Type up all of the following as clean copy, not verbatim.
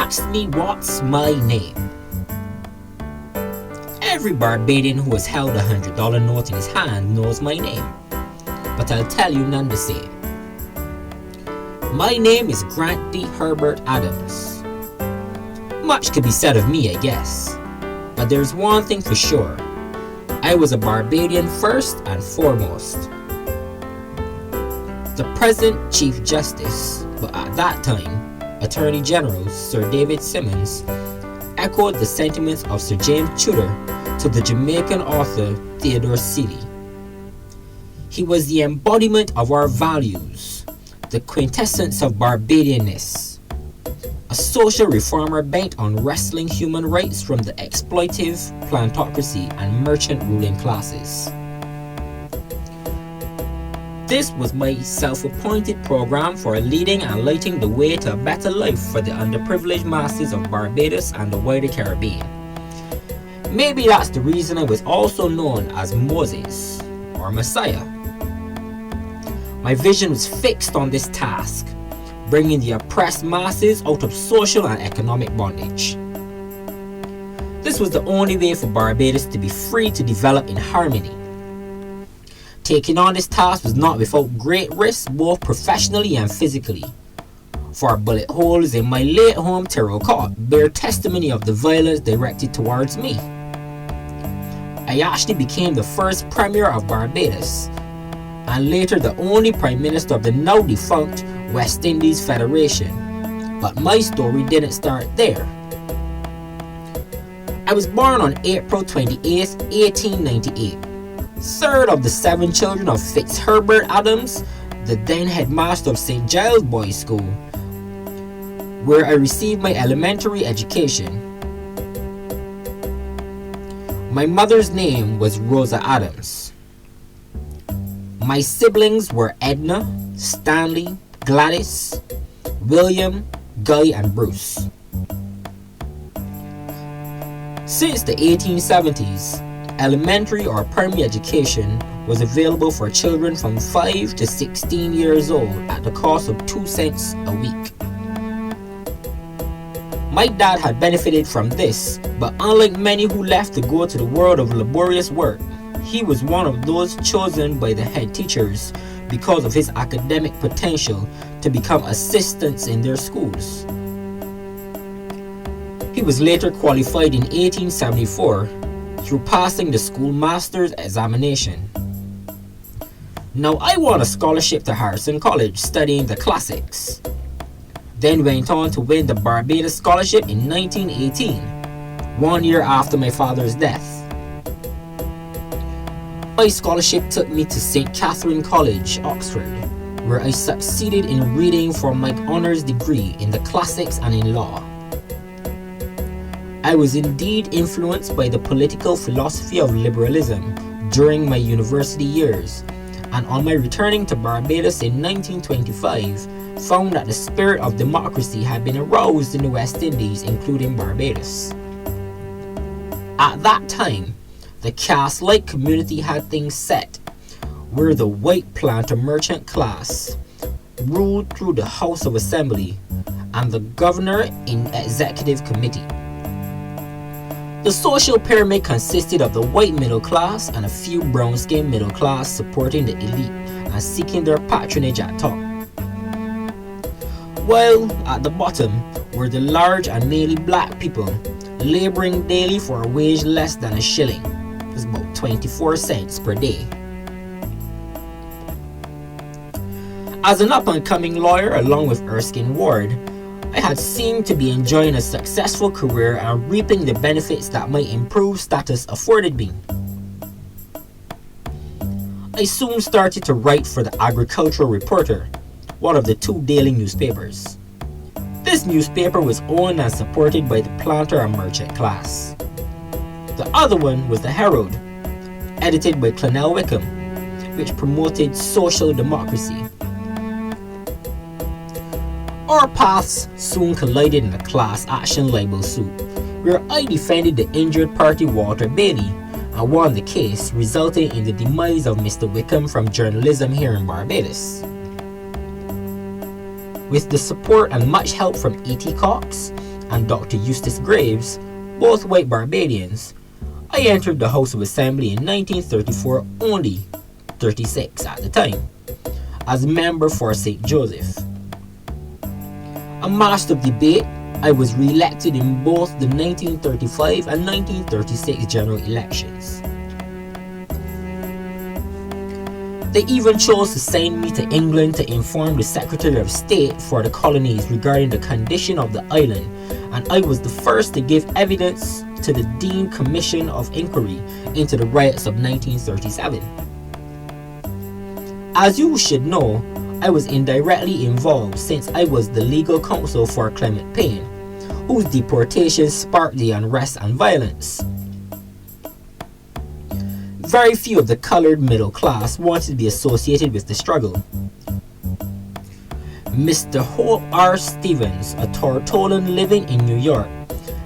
asked me what's my name. Every Barbadian who has held $100 note in his hand knows my name, but I'll tell you none the same. My name is Grantley Herbert Adams. Much could be said of me, I guess, but there's one thing for sure. I was a Barbadian first and foremost. The present Chief Justice, but at that time, Attorney General Sir David Simmons, echoed the sentiments of Sir James Tudor to the Jamaican author Theodore Seeley. He was the embodiment of our values, the quintessence of Barbadianness, a social reformer bent on wresting human rights from the exploitive plantocracy and merchant ruling classes. This was my self-appointed program for leading and lighting the way to a better life for the underprivileged masses of Barbados and the wider Caribbean. Maybe that's the reason I was also known as Moses, or Messiah. My vision was fixed on this task, bringing the oppressed masses out of social and economic bondage. This was the only way for Barbados to be free to develop in harmony. Taking on this task was not without great risk, both professionally and physically, for bullet holes in my late home terracotta bear testimony of the violence directed towards me. I actually became the first Premier of Barbados, and later the only Prime Minister of the now defunct West Indies Federation, but my story didn't start there. I was born on April 28, 1898. Third of the 7 children of Fitzherbert Adams, the then headmaster of St. Giles Boys' School, where I received my elementary education. My mother's name was Rosa Adams. My siblings were Edna, Stanley, Gladys, William, Guy, and Bruce. Since the 1870s, elementary or primary education was available for children from 5 to 16 years old at the cost of 2 cents a week. My dad had benefited from this, but unlike many who left to go to the world of laborious work, he was one of those chosen by the head teachers because of his academic potential to become assistants in their schools. He was later qualified in 1874 through passing the schoolmaster's examination. Now I won a scholarship to Harrison College studying the classics, then went on to win the Barbados Scholarship in 1918, 1 year after my father's death. My scholarship took me to St. Catherine College, Oxford, where I succeeded in reading for my honours degree in the classics and in law. I was indeed influenced by the political philosophy of liberalism during my university years, and on my returning to Barbados in 1925, found that the spirit of democracy had been aroused in the West Indies, including Barbados. At that time, the caste-like community had things set, where the white planter merchant class ruled through the House of Assembly and the governor in executive committee. The social pyramid consisted of the white middle class and a few brown-skinned middle class supporting the elite and seeking their patronage at top, while at the bottom were the large and mainly black people laboring daily for a wage less than a shilling. It's about 24 cents per day. As an up-and-coming lawyer along with Erskine Ward, I had seemed to be enjoying a successful career and reaping the benefits that my improved status afforded me. I soon started to write for the Agricultural Reporter, one of the 2 daily newspapers. This newspaper was owned and supported by the planter and merchant class. The other one was the Herald, edited by Clonel Wickham, which promoted social democracy. Our paths soon collided in a class action libel suit, where I defended the injured party Walter Bailey and won the case, resulting in the demise of Mr. Wickham from journalism here in Barbados. With the support and much help from E.T. Cox and Dr. Eustace Greaves, both white Barbadians, I entered the House of Assembly in 1934, only 36 at the time, as member for St. Joseph. A master of debate, I was re-elected in both the 1935 and 1936 general elections. They even chose to send me to England to inform the Secretary of State for the colonies regarding the condition of the island, and I was the first to give evidence to the Dean Commission of Inquiry into the riots of 1937. As you should know, I was indirectly involved since I was the legal counsel for Clement Payne, whose deportation sparked the unrest and violence. Very few of the colored middle class wanted to be associated with the struggle. Mr. Hope R. Stevens, a Tortolan living in New York,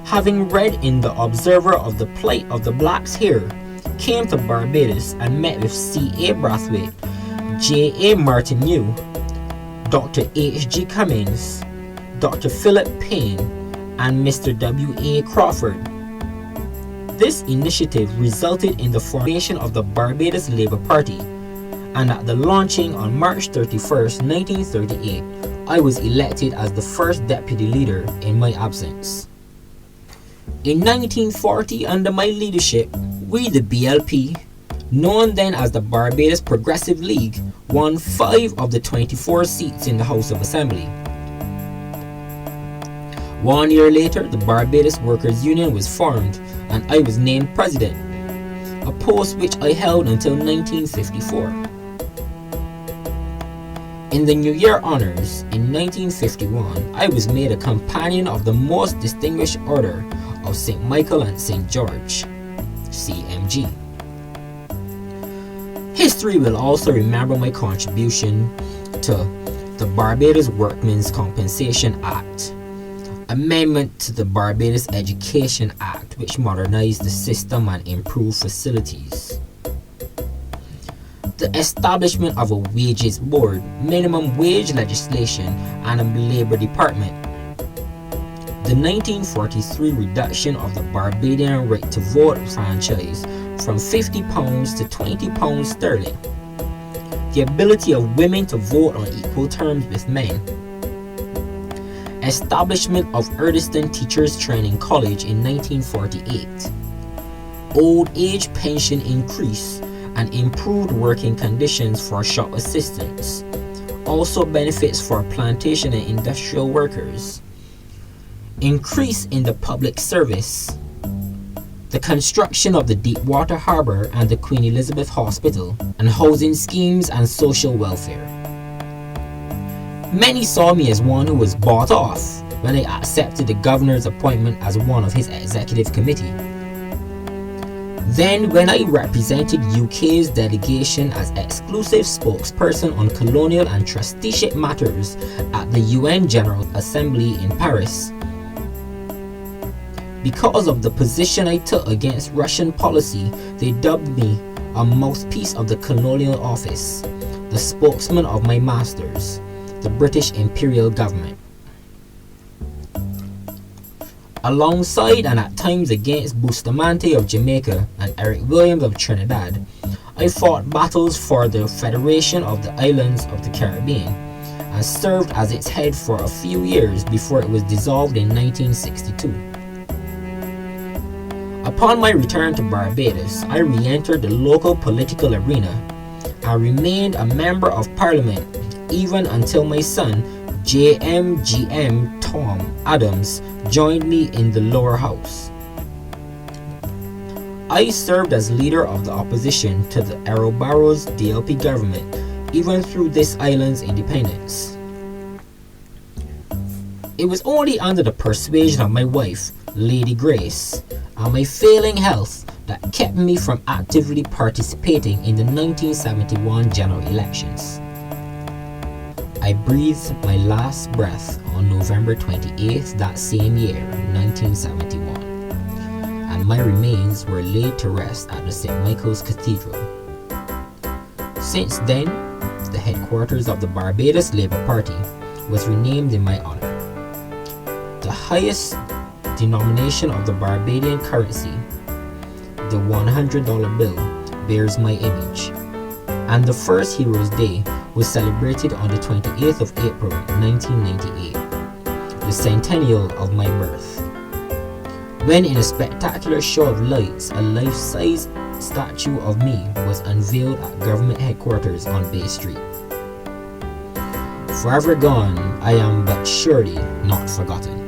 having read in the Observer of the plight of the blacks here, came to Barbados and met with C.A. Brathwaite, J.A. Martineau, Dr. H.G. Cummings, Dr. Philip Payne, and Mr. W.A. Crawford. This initiative resulted in the formation of the Barbados Labour Party, and at the launching on March 31st, 1938, I was elected as the first deputy leader in my absence. In 1940, under my leadership, we, the BLP, known then as the Barbados Progressive League, won 5 of the 24 seats in the House of Assembly. 1 year later, the Barbados Workers' Union was formed, and I was named president, a post which I held until 1954. In the New Year honors in 1951, I was made a Companion of the Most Distinguished Order of St. Michael and St. George, CMG. History will also remember my contribution to the Barbados Workmen'S Compensation Act, amendment to the Barbados Education Act, which modernized the system and improved facilities, the establishment of a wages board, minimum wage legislation, and a labor department, the 1943 reduction of the Barbadian right to vote franchise from £50 to £20 sterling, the ability of women to vote on equal terms with men, establishment of ERDISTON Teachers Training College in 1948, old age pension increase, and improved working conditions for shop assistants, also benefits for plantation and industrial workers, increase in the public service, the construction of the Deepwater Harbour and the Queen Elizabeth Hospital, and housing schemes and social welfare. Many saw me as one who was bought off when I accepted the governor's appointment as one of his executive committee. Then, when I represented UK's delegation as exclusive spokesperson on colonial and trusteeship matters at the UN General Assembly in Paris, because of the position I took against Russian policy, they dubbed me a mouthpiece of the colonial office, the spokesman of my masters, the British Imperial Government. Alongside and at times against Bustamante of Jamaica and Eric Williams of Trinidad, I fought battles for the Federation of the Islands of the Caribbean and served as its head for a few years before it was dissolved in 1962. Upon my return to Barbados, I re-entered the local political arena and remained a member of Parliament even until my son, JMGM Tom Adams, joined me in the lower house. I served as leader of the opposition to the Barbados DLP government even through this island's independence. It was only under the persuasion of my wife, Lady Grace, and my failing health that kept me from actively participating in the 1971 general elections. I breathed my last breath on November 28th that same year, 1971, and my remains were laid to rest at the St. Michael's Cathedral. Since then, the headquarters of the Barbados Labour Party was renamed in my honor. The The highest denomination of the Barbadian currency, the $100 bill, bears my image, and the first Heroes Day was celebrated on the 28th of April 1998, the centennial of my birth, when in a spectacular show of lights, a life-size statue of me was unveiled at government headquarters on Bay Street. Forever gone, I am but surely not forgotten.